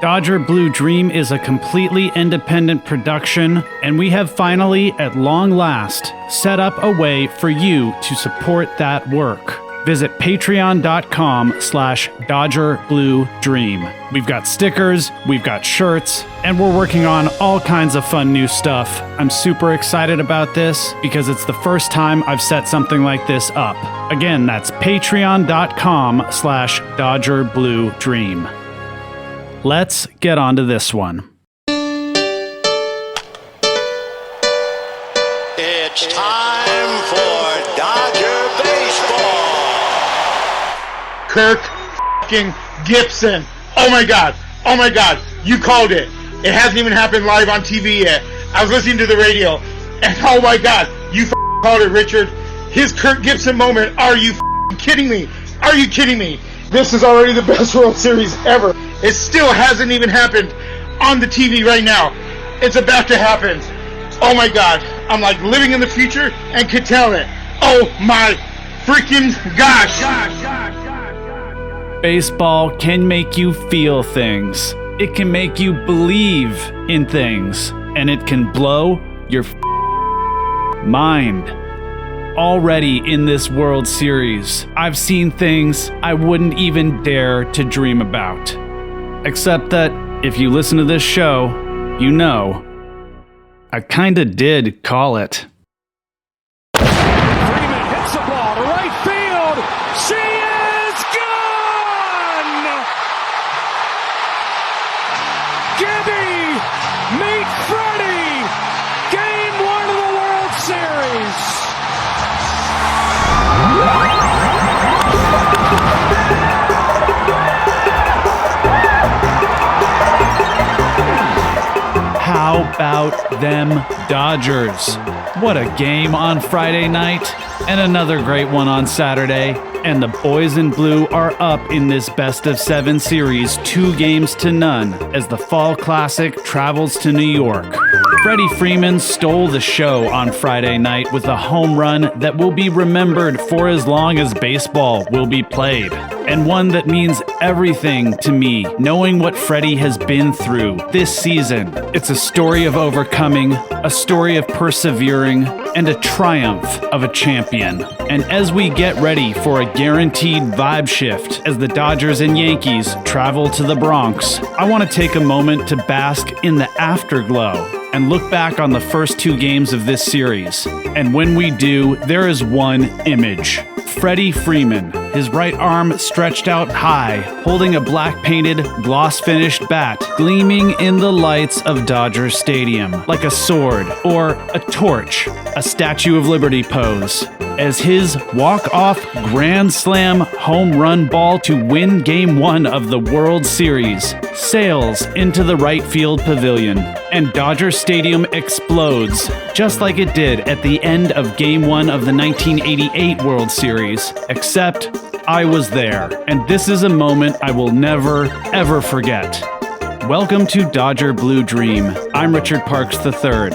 Dodger Blue Dream is a completely independent production, and we have finally, at long last, set up a way for you to support that work. Visit patreon.com/DodgerBlueDream. We've got stickers, we've got shirts, and we're working on all kinds of fun new stuff. I'm super excited about this because it's the first time I've set something like this up. Again, that's patreon.com/DodgerBlueDream. Let's get on to this one. It's time for Dodger Baseball. Kirk Gibson. Oh my God. You called it. It hasn't even happened live on TV yet. I was listening to the radio, and oh my God, you called it, Richard. His Kirk Gibson moment. Are you kidding me? Are you kidding me? This is already the best World Series ever. It still hasn't even happened on the TV right now. It's about to happen. Oh my God. I'm like living in the future and could tell it. Oh my freaking gosh. Baseball can make you feel things. It can make you believe in things. And it can blow your mind. Already in this World Series, I've seen things I wouldn't even dare to dream about. Except that if you listen to this show, you know, I kinda did call it. Freeman hits the ball to right field. She is gone! Gibby, meet Freddie. Game 1 of the World Series. How about them Dodgers? What a game on Friday night, and another great one on Saturday. And the boys in blue are up in this best-of-7 series 2-0 as the Fall Classic travels to New York. Freddie Freeman stole the show on Friday night with a home run that will be remembered for as long as baseball will be played. And one that means everything to me, knowing what Freddie has been through this season. It's a story of overcoming, a story of persevering, and a triumph of a champion. And as we get ready for a guaranteed vibe shift as the Dodgers and Yankees travel to the Bronx, I want to take a moment to bask in the afterglow and look back on the first 2 games of this series. And when we do, there is one image. Freddie Freeman, his right arm stretched out high, holding a black-painted, gloss-finished bat, gleaming in the lights of Dodger Stadium, like a sword or a torch, a Statue of Liberty pose, as his walk-off grand slam home run ball to win Game 1 of the World Series sails into the right field pavilion, and Dodger Stadium explodes, just like it did at the end of Game 1 of the 1988 World Series, except I was there, and this is a moment I will never, ever forget. Welcome to Dodger Blue Dream. I'm Richard Parks III.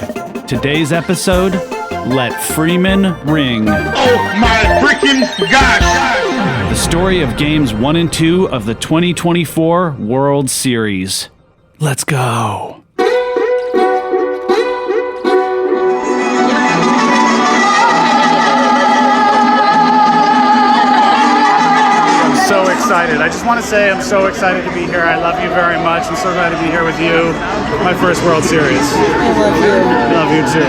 Today's episode, Let Freeman Ring. Oh my freaking gosh. The story of Games 1 and 2 of the 2024 World Series. Let's go. So excited. I just want to say I'm so excited to be here. I love you very much. I'm so glad to be here with you. My first World Series. I love you. I love you too.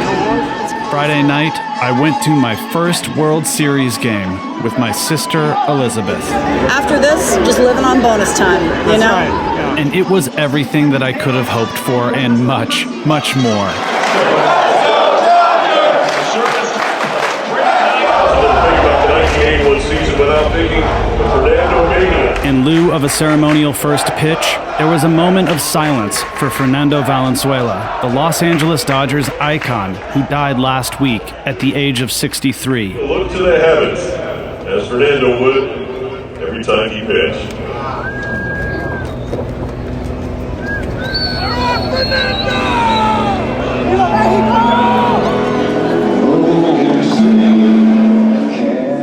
Friday night, I went to my first World Series game with my sister Elizabeth. After this, just living on bonus time, you know? Right. Yeah. And it was everything that I could have hoped for and much, much more. In lieu of a ceremonial first pitch, there was a moment of silence for Fernando Valenzuela, the Los Angeles Dodgers icon who died last week at the age of 63. Look to the heavens, as Fernando would every time he pitched.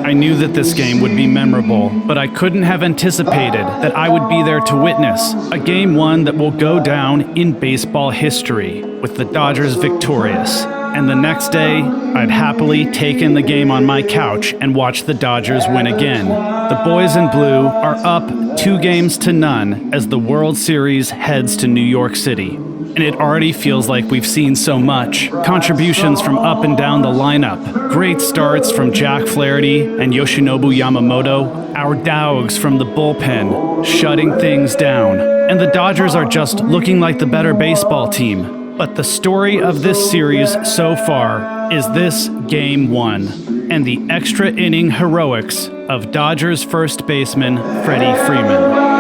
I knew that this game would be memorable, but I couldn't have anticipated that I would be there to witness a Game 1 that will go down in baseball history, with the Dodgers victorious. And the next day, I'd happily take in the game on my couch and watch the Dodgers win again. The boys in blue are up 2-0 as the World Series heads to New York City. And it already feels like we've seen so much. Contributions from up and down the lineup. Great starts from Jack Flaherty and Yoshinobu Yamamoto. Our Dogs from the bullpen, shutting things down. And the Dodgers are just looking like the better baseball team. But the story of this series so far is this Game 1 and the extra inning heroics of Dodgers first baseman Freddie Freeman.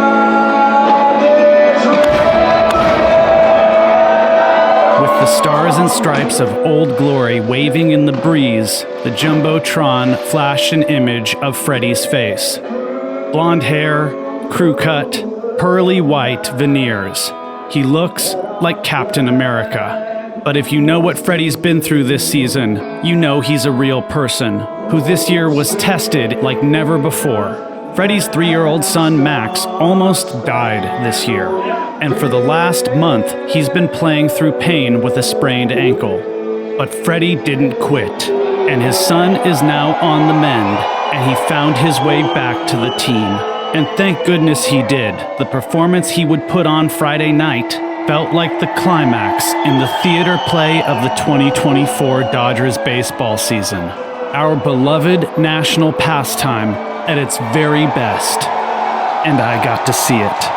With the stars and stripes of Old Glory waving in the breeze, the Jumbotron flashed an image of Freddie's face. Blonde hair, crew cut, pearly white veneers. He looks like Captain America. But if you know what Freddie's been through this season, you know he's a real person, who this year was tested like never before. Freddie's 3-year-old son, Max, almost died this year. And for the last month, he's been playing through pain with a sprained ankle. But Freddie didn't quit, and his son is now on the mend, and he found his way back to the team. And thank goodness he did. The performance he would put on Friday night felt like the climax in the theater play of the 2024 Dodgers baseball season. Our beloved national pastime at its very best. And I got to see it.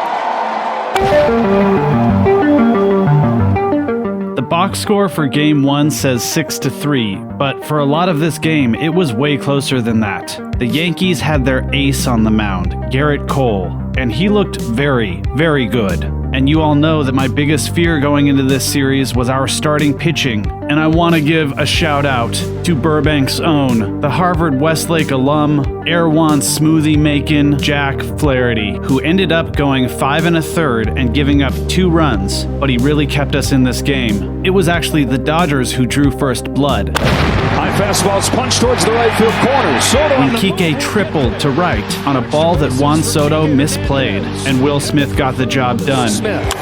The box score for Game 1 says 6-3, but for a lot of this game, it was way closer than that. The Yankees had their ace on the mound, Garrett Cole, and he looked very, very good. And you all know that my biggest fear going into this series was our starting pitching. And I want to give a shout out to Burbank's own, the Harvard Westlake alum, Erewhon smoothie making Jack Flaherty, who ended up going 5 1/3 and giving up 2 runs, but he really kept us in this game. It was actually the Dodgers who drew first blood. High fastball's punched towards the right field corner. Soto When Kike tripled to right on a ball that Juan Soto misplayed, and Will Smith got the job done. Smith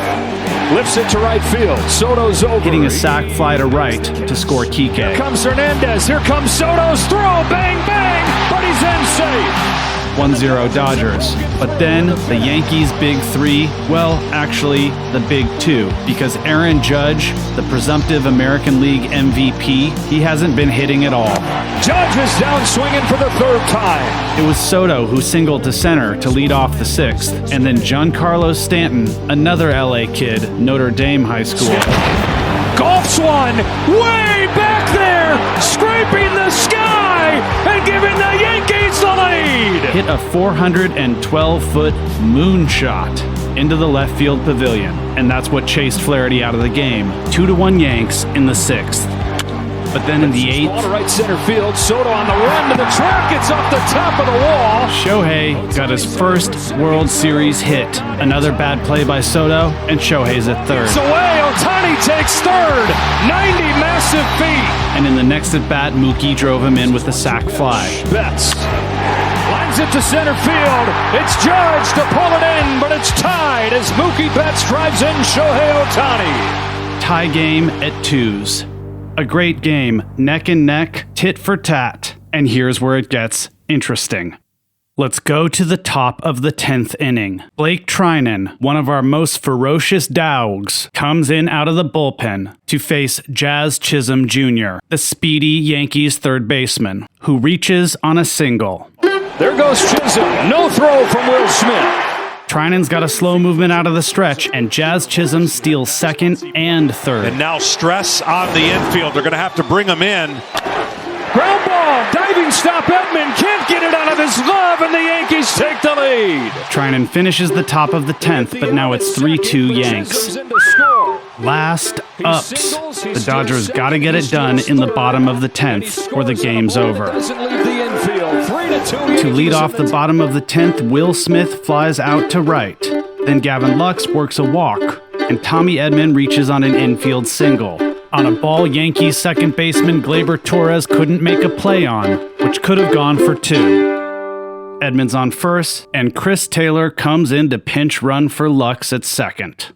lifts it to right field. Soto's over. Hitting a sac fly to right to score Kike. Here comes Hernandez. Here comes Soto's throw. Bang, bang. But he's in safe. 1-0 Dodgers. But then the Yankees' big 3, well, actually the big 2, because Aaron Judge, the presumptive American League MVP, he hasn't been hitting at all. Judge is down swinging for the 3rd time. It was Soto who singled to center to lead off the 6th, and then Giancarlo Stanton, another LA kid, Notre Dame High School. Golfs one way back there, scraping the sky and giving the Yankees the lead. Hit a 412-foot moonshot into the left field pavilion, and that's what chased Flaherty out of the game. 2-1 Yanks in the 6th. But then in the 8th, ball to right center field. Soto on the run to the track. It's off the top of the wall. Shohei got his first World Series hit. Another bad play by Soto, and Shohei's at 3rd. It's away. Ohtani takes 3rd. 90 massive feet. And in the next at bat, Mookie drove him in with a sac fly. Betts lines it to center field. It's Judge to pull it in, but it's tied as Mookie Betts drives in Shohei Ohtani. Tie game at 2s. A great game, neck and neck, tit for tat. And here's where it gets interesting. Let's go to the top of the 10th inning. Blake Trinan, one of our most ferocious dogs, comes in out of the bullpen to face Jazz Chisholm Jr., the speedy Yankees third baseman, who reaches on a single. There goes Chisholm. No throw from Will Smith. Trinan's got a slow movement out of the stretch, and Jazz Chisholm steals 2nd and 3rd. And now stress on the infield. They're going to have to bring him in. Ground ball, diving stop. Edman can't get it out of his glove, and the Yankees take the lead. Trinan finishes the top of the 10th, but now it's 3-2 Yanks. Last ups. The Dodgers got to get it done in the bottom of the 10th, or the game's over. To lead off the bottom of the 10th, Will Smith flies out to right. Then Gavin Lux works a walk, and Tommy Edman reaches on an infield single. On a ball Yankees second baseman Gleyber Torres couldn't make a play on, which could have gone for 2. Edmonds on first, and Chris Taylor comes in to pinch run for Lux at second.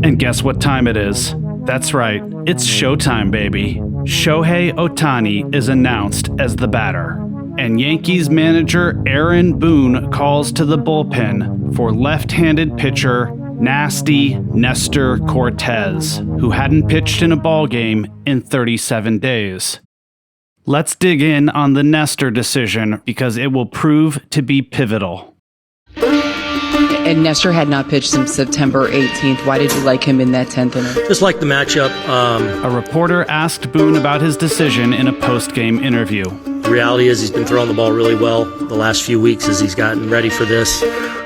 And guess what time it is? That's right, it's showtime, baby. Shohei Ohtani is announced as the batter, and Yankees manager Aaron Boone calls to the bullpen for left-handed pitcher Nasty Nestor Cortez, who hadn't pitched in a ballgame in 37 days. Let's dig in on the Nestor decision because it will prove to be pivotal. And Nestor had not pitched since September 18th. Why did you like him in that 10th inning? Just like the matchup. A reporter asked Boone about his decision in a post-game interview. The reality is he's been throwing the ball really well the last few weeks as he's gotten ready for this.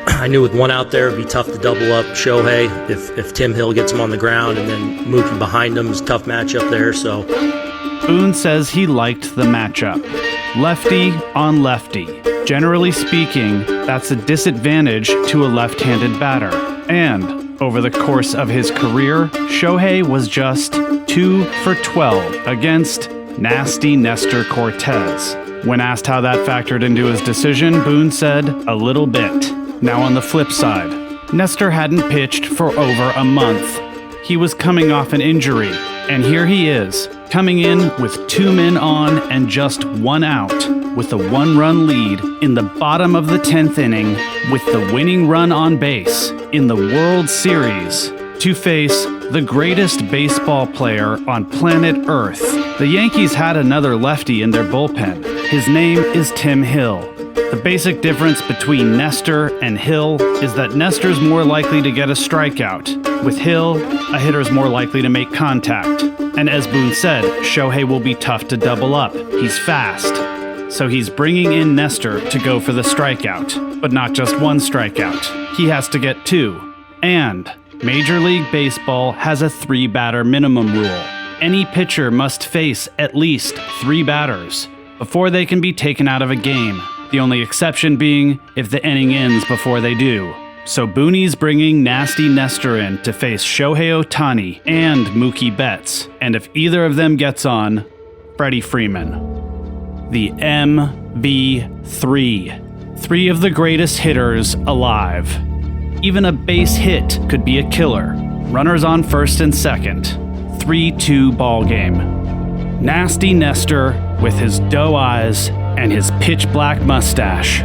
I knew with one out there it'd be tough to double up Shohei if Tim Hill gets him on the ground, and then Mookie behind him is a tough matchup there. So Boone says he liked the matchup. Lefty on lefty. Generally speaking, that's a disadvantage to a left-handed batter. And over the course of his career, Shohei was just 2 for 12 against Nasty Nestor Cortez. When asked how that factored into his decision, Boone said, "A little bit." Now on the flip side, Nestor hadn't pitched for over a month. He was coming off an injury, and here he is, coming in with 2 men on and just 1 out, with a 1-run lead in the bottom of the 10th inning, with the winning run on base in the World Series, to face the greatest baseball player on planet Earth. The Yankees had another lefty in their bullpen. His name is Tim Hill. The basic difference between Nestor and Hill is that Nestor's more likely to get a strikeout. With Hill, a hitter's more likely to make contact. And as Boone said, Shohei will be tough to double up. He's fast. So he's bringing in Nestor to go for the strikeout. But not just 1 strikeout. He has to get 2. And Major League Baseball has a 3-batter minimum rule. Any pitcher must face at least 3 batters before they can be taken out of a game. The only exception being if the inning ends before they do. So Boonie's bringing Nasty Nestor in to face Shohei Ohtani and Mookie Betts. And if either of them gets on, Freddie Freeman. The MV3. 3 of the greatest hitters alive. Even a base hit could be a killer. Runners on first and second. 3-2 ball game. Nasty Nestor with his doe eyes and his pitch-black mustache.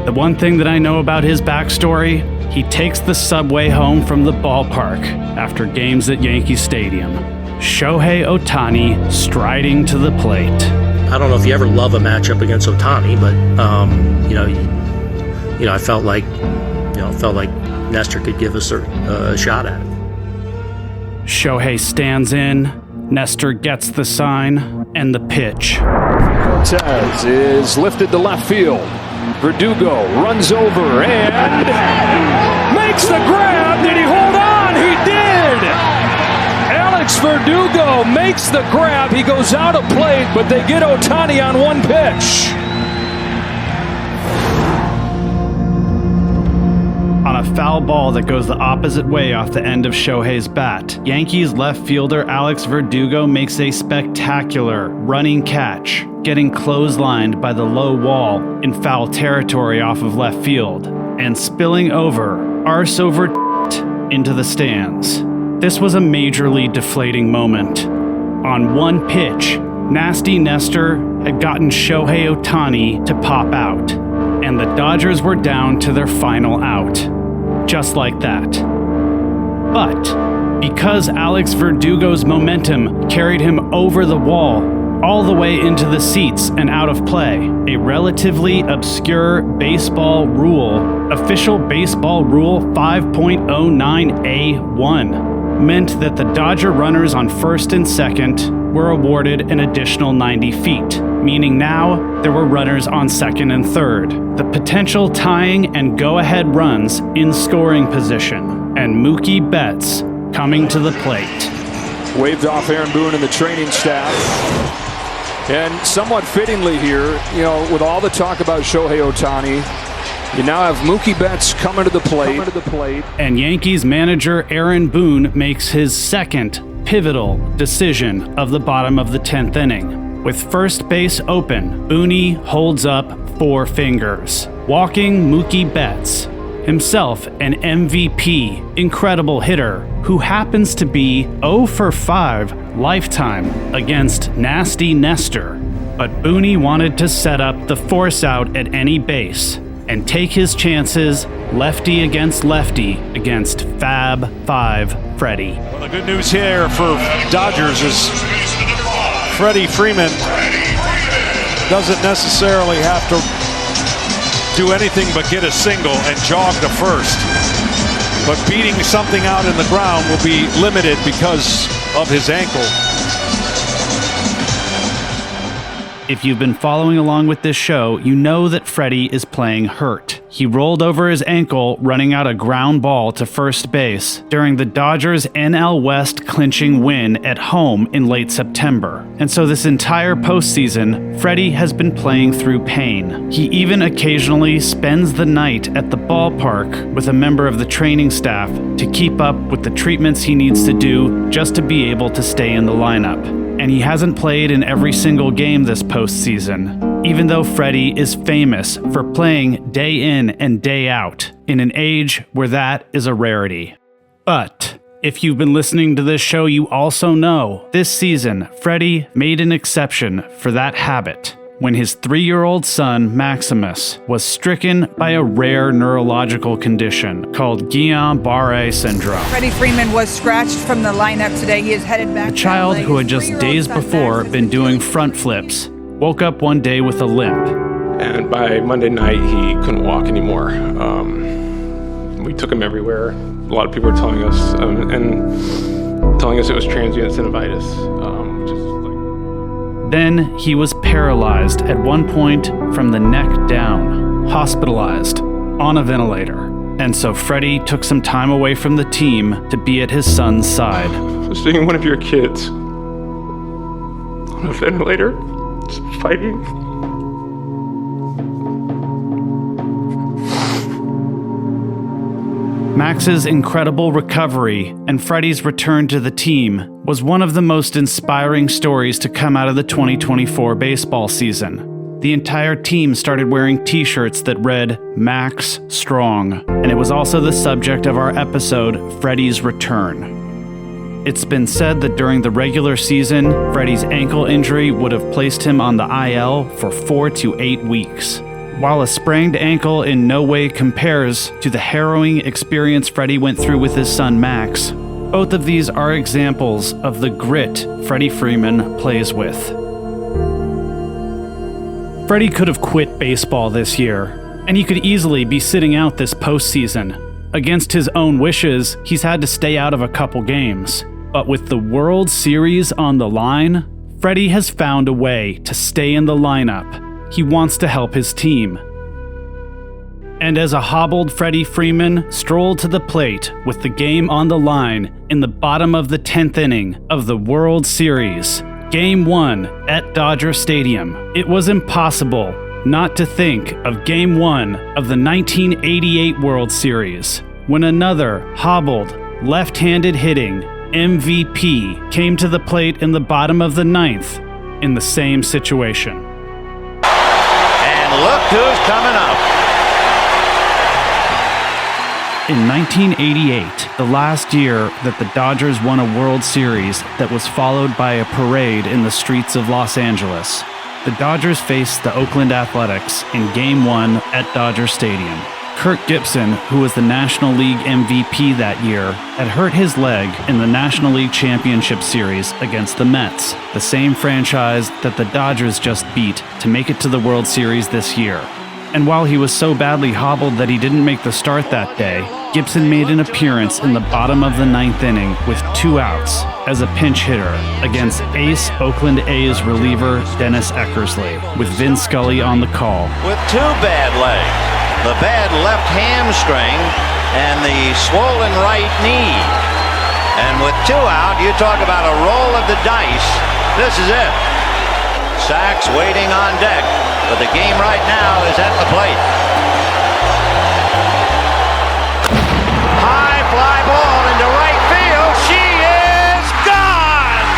The one thing that I know about his backstory, he takes the subway home from the ballpark after games at Yankee Stadium. Shohei Ohtani striding to the plate. I don't know if you ever love a matchup against Ohtani, but I felt like Nestor could give us a shot at it. Shohei stands in. Nestor gets the sign and the pitch. Cortez is lifted to left field. Verdugo runs over and makes the grab. Did he hold on? He did! Alex Verdugo makes the grab. He goes out of plate, but they get Ohtani on 1 pitch. On a foul ball that goes the opposite way off the end of Shohei's bat, Yankees left fielder Alex Verdugo makes a spectacular running catch, getting clotheslined by the low wall in foul territory off of left field, and spilling over, arse over into the stands. This was a majorly deflating moment. On 1 pitch, Nasty Nestor had gotten Shohei Ohtani to pop out, and the Dodgers were down to their final out. Just like that. But because Alex Verdugo's momentum carried him over the wall, all the way into the seats and out of play, a relatively obscure baseball rule, official baseball rule 5.09A1, meant that the Dodger runners on first and second were awarded an additional 90 feet, meaning now there were runners on second and third, the potential tying and go-ahead runs in scoring position, and Mookie Betts coming to the plate. Waved off Aaron Boone and the training staff. And somewhat fittingly here, with all the talk about Shohei Ohtani, you now have Mookie Betts coming to the plate. And Yankees manager Aaron Boone makes his second pivotal decision of the bottom of the 10th inning. With first base open, Booney holds up 4 fingers. Walking Mookie Betts, himself an MVP, incredible hitter, who happens to be 0 for 5 lifetime against Nasty Nestor. But Booney wanted to set up the force out at any base and take his chances lefty against Fab 5 Freddie. Well, the good news here for Dodgers is Freddie Freeman doesn't necessarily have to do anything but get a single and jog to first. But beating something out in the ground will be limited because of his ankle. If you've been following along with this show, you know that Freddie is playing hurt. He rolled over his ankle running out a ground ball to first base during the Dodgers' NL West clinching win at home in late September. And so this entire postseason, Freddie has been playing through pain. He even occasionally spends the night at the ballpark with a member of the training staff to keep up with the treatments he needs to do just to be able to stay in the lineup. And he hasn't played in every single game this postseason, even though Freddie is famous for playing day in and day out in an age where that is a rarity. But if you've been listening to this show, you also know this season, Freddie made an exception for that habit when his 3-year-old son, Maximus, was stricken by a rare neurological condition called Guillain-Barré syndrome. Freddie Freeman was scratched from the lineup today. He is headed back. The child, who had just days before been doing front flips, woke up one day with a limp. And by Monday night, he couldn't walk anymore. We took him everywhere. A lot of people were telling us, and telling us it was transient synovitis. Then he was paralyzed at one point from the neck down, hospitalized, on a ventilator. And so Freddie took some time away from the team to be at his son's side. Seeing one of your kids on a ventilator, just fighting. Max's incredible recovery and Freddie's return to the team was one of the most inspiring stories to come out of the 2024 baseball season. The entire team started wearing t-shirts that read Max Strong, and it was also the subject of our episode, Freddie's Return. It's been said that during the regular season, Freddie's ankle injury would have placed him on the IL for 4 to 8 weeks. While a sprained ankle in no way compares to the harrowing experience Freddie went through with his son Max, both of these are examples of the grit Freddie Freeman plays with. Freddie could have quit baseball this year, and he could easily be sitting out this postseason. Against his own wishes, he's had to stay out of a couple games. But with the World Series on the line, Freddie has found a way to stay in the lineup. He wants to help his team. And as a hobbled Freddie Freeman strolled to the plate with the game on the line in the bottom of the 10th inning of the World Series, Game 1 at Dodger Stadium, it was impossible not to think of Game 1 of the 1988 World Series, when another hobbled, left-handed hitting MVP came to the plate in the bottom of the 9th in the same situation. Look who's coming up. In 1988, the last year that the Dodgers won a World Series that was followed by a parade in the streets of Los Angeles, the Dodgers faced the Oakland Athletics in Game 1 at Dodger Stadium. Kirk Gibson, who was the National League MVP that year, had hurt his leg in the National League Championship Series against the Mets, the same franchise that the Dodgers just beat to make it to the World Series this year. And while he was so badly hobbled that he didn't make the start that day, Gibson made an appearance in the bottom of the 9th inning with 2 outs as a pinch hitter against ace Oakland A's reliever Dennis Eckersley, with Vin Scully on the call. With 2 bad legs. The bad left hamstring and the swollen right knee. And with 2 out, you talk about a roll of the dice. This is it. Sachs waiting on deck, but the game right now is at the plate. High fly ball into right field. She is gone!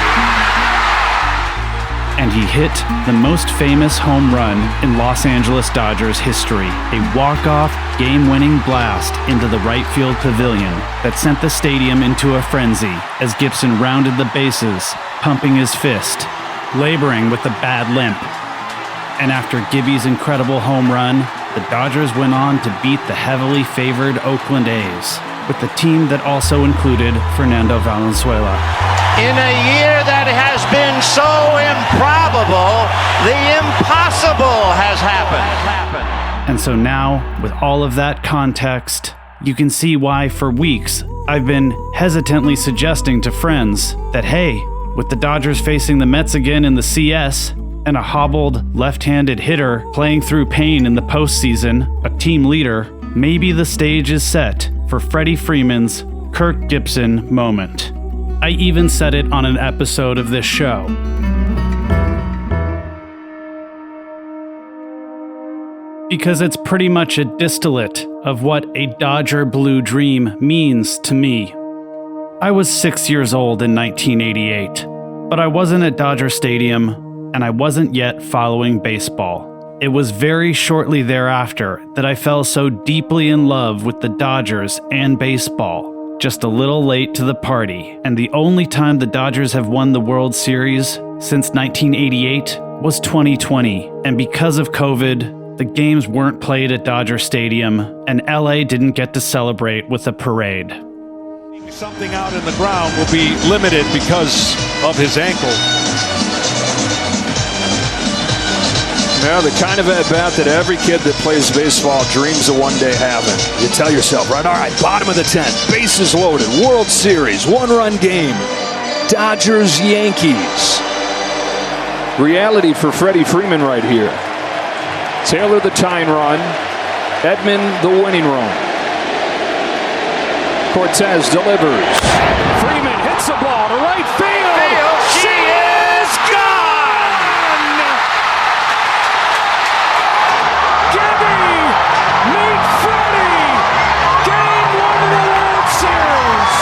And he hit the most famous home run in Los Angeles Dodgers history, a walk-off, game-winning blast into the right field pavilion that sent the stadium into a frenzy as Gibson rounded the bases, pumping his fist, laboring with a bad limp. And after Gibby's incredible home run, the Dodgers went on to beat the heavily favored Oakland A's, with the team that also included Fernando Valenzuela. In a year that has been so improbable, the impossible has happened. And so now, with all of that context, you can see why for weeks I've been hesitantly suggesting to friends that, hey, with the Dodgers facing the Mets again in the CS, and a hobbled left-handed hitter playing through pain in the postseason, a team leader, maybe the stage is set for Freddie Freeman's Kirk Gibson moment. I even said it on an episode of this show. Because it's pretty much a distillate of what a Dodger blue dream means to me. I was 6 years old in 1988, but I wasn't at Dodger Stadium, and I wasn't yet following baseball. It was very shortly thereafter that I fell so deeply in love with the Dodgers and baseball. Just a little late to the party, and the only time the Dodgers have won the World Series since 1988 was 2020, and because of COVID, the games weren't played at Dodger Stadium, and LA didn't get to celebrate with a parade. Something out in the ground will be limited because of his ankle. Yeah, the kind of at-bat that every kid that plays baseball dreams of one day having. You tell yourself, right, all right, bottom of the 10th, bases loaded, World Series, one-run game, Dodgers-Yankees. Reality for Freddie Freeman right here. Taylor the tying run, Edman the winning run. Cortez delivers. Freeman hits the ball to right field. She is gone! Gibby, meet Freddie! Game 1 of the World Series!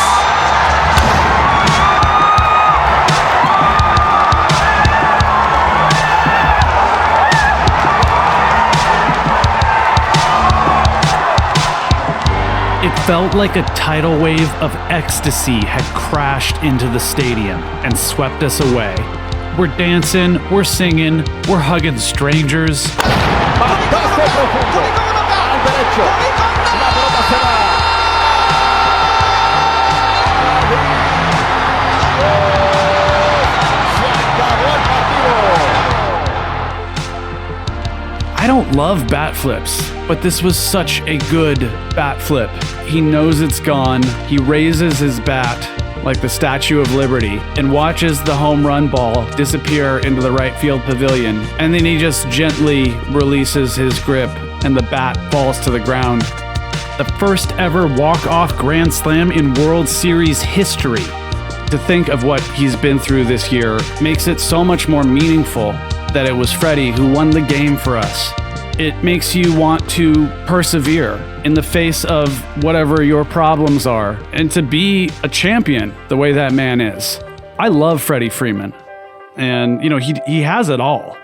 It felt like a tidal wave of ecstasy had crashed into the stadium and swept us away. We're dancing, we're singing, we're hugging strangers. I don't love bat flips, but this was such a good bat flip. He knows it's gone. He raises his bat like the Statue of Liberty and watches the home run ball disappear into the right field pavilion. And then he just gently releases his grip and the bat falls to the ground. The first ever walk-off grand slam in World Series history. To think of what he's been through this year makes it so much more meaningful that it was Freddie who won the game for us. It makes you want to persevere in the face of whatever your problems are and to be a champion the way that man is. I love Freddie Freeman. And, he has it all.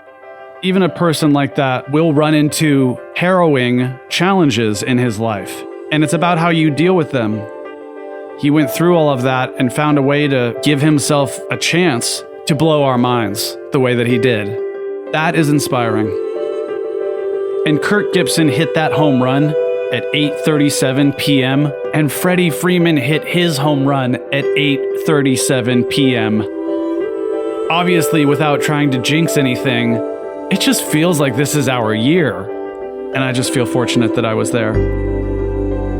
Even a person like that will run into harrowing challenges in his life. And it's about how you deal with them. He went through all of that and found a way to give himself a chance to blow our minds the way that he did. That is inspiring. And Kirk Gibson hit that home run at 8:37 p.m. and Freddie Freeman hit his home run at 8:37 p.m. Obviously, without trying to jinx anything, it just feels like this is our year. And I just feel fortunate that I was there.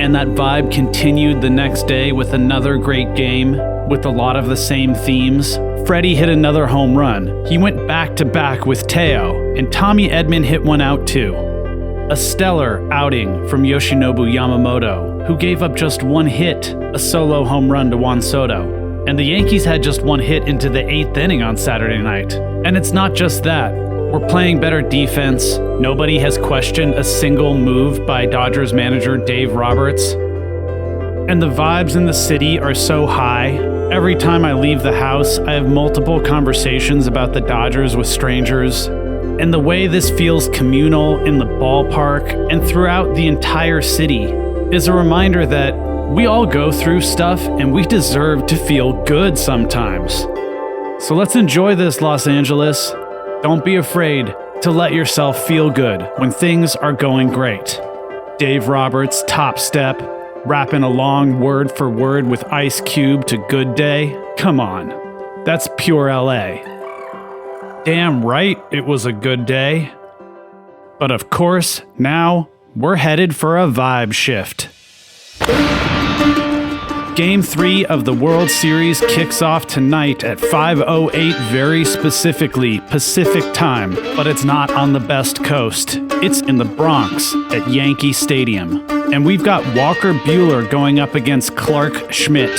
And that vibe continued the next day with another great game with a lot of the same themes. Freddie hit another home run. He went back-to-back with Teo, and Tommy Edman hit one out too. A stellar outing from Yoshinobu Yamamoto, who gave up just one hit, a solo home run to Juan Soto. And the Yankees had just one hit into the 8th inning on Saturday night. And it's not just that. We're playing better defense. Nobody has questioned a single move by Dodgers manager Dave Roberts. And the vibes in the city are so high. Every time I leave the house, I have multiple conversations about the Dodgers with strangers, and the way this feels communal in the ballpark and throughout the entire city is a reminder that we all go through stuff and we deserve to feel good sometimes. So let's enjoy this, Los Angeles. Don't be afraid to let yourself feel good when things are going great. Dave Roberts, Top Step, rapping along word for word with Ice Cube to Good Day. Come on, that's pure LA. Damn right it was a good day. But of course, now we're headed for a vibe shift. Game 3 of the World Series kicks off tonight at 5:08 very specifically Pacific time, but it's not on the best coast. It's in the Bronx at Yankee Stadium. And we've got Walker Buehler going up against Clark Schmidt.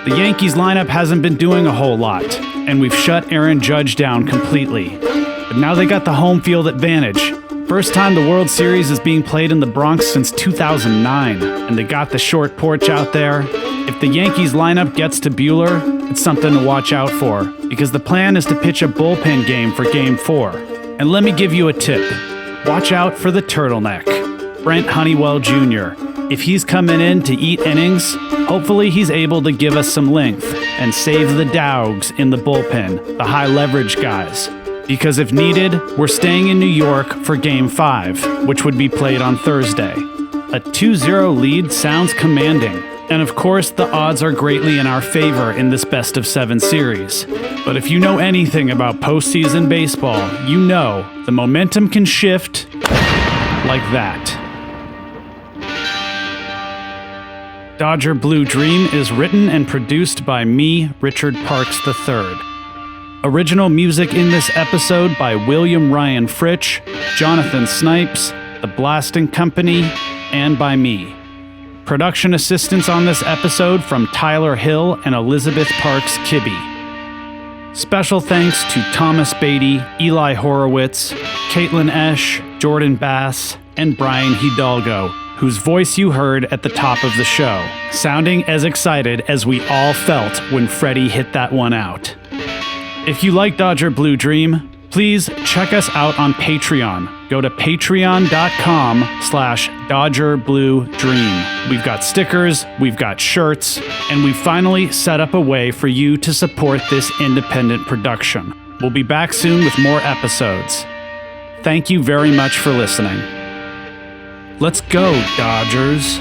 The Yankees lineup hasn't been doing a whole lot, and we've shut Aaron Judge down completely. But now they got the home field advantage. First time the World Series is being played in the Bronx since 2009, and they got the short porch out there. If the Yankees lineup gets to Buehler, it's something to watch out for, because the plan is to pitch a bullpen game for Game 4. And let me give you a tip. Watch out for the turtleneck, Brent Honeywell Jr. If he's coming in to eat innings, hopefully he's able to give us some length and save the Dowgs in the bullpen, the high leverage guys. Because if needed, we're staying in New York for Game 5, which would be played on Thursday. A 2-0 lead sounds commanding. And of course, the odds are greatly in our favor in this best-of-7 series. But if you know anything about postseason baseball, you know the momentum can shift like that. Dodger Blue Dream is written and produced by me, Richard Parks III. Original music in this episode by William Ryan Fritch, Jonathan Snipes, The Blasting Company, and by me. Production assistance on this episode from Tyler Hill and Elizabeth Parks Kibbe. Special thanks to Thomas Beatty, Eli Horowitz, Caitlin Esch, Jordan Bass, and Brian Hidalgo, whose voice you heard at the top of the show, sounding as excited as we all felt when Freddie hit that one out. If you like Dodger Blue Dream, please check us out on Patreon. Go to patreon.com/DodgerBlueDream. We've got stickers, we've got shirts, and we finally set up a way for you to support this independent production. We'll be back soon with more episodes. Thank you very much for listening. Let's go, Dodgers.